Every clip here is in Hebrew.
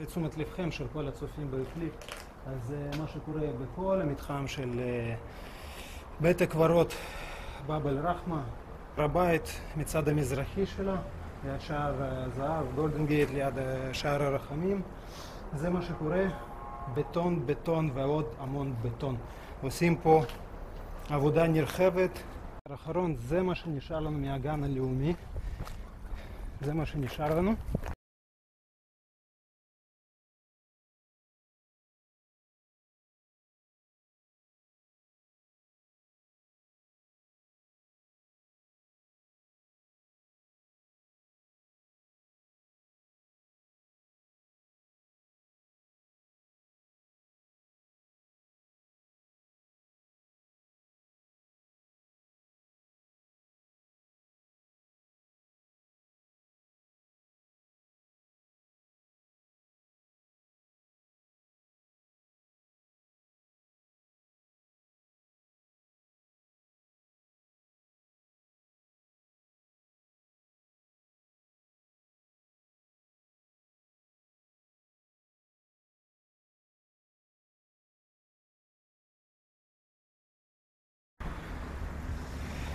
לתשומת לבכם של כל הצופים ביוטיוב, אז מה שקורה בכל המתחם של בית הקברות באב אל-רחמה, הר הבית מצד המזרחי שלה, ליד שער הזהב, גולדן גייט, ליד שער הרחמים, זה מה שקורה, בטון, בטון ועוד המון בטון. עושים פה עבודה נרחבת. האחרון, זה מה שנשאר לנו מהגן הלאומי, זה מה שנשאר לנו.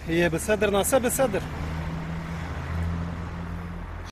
יהיה בסדר, נעשה בסדר.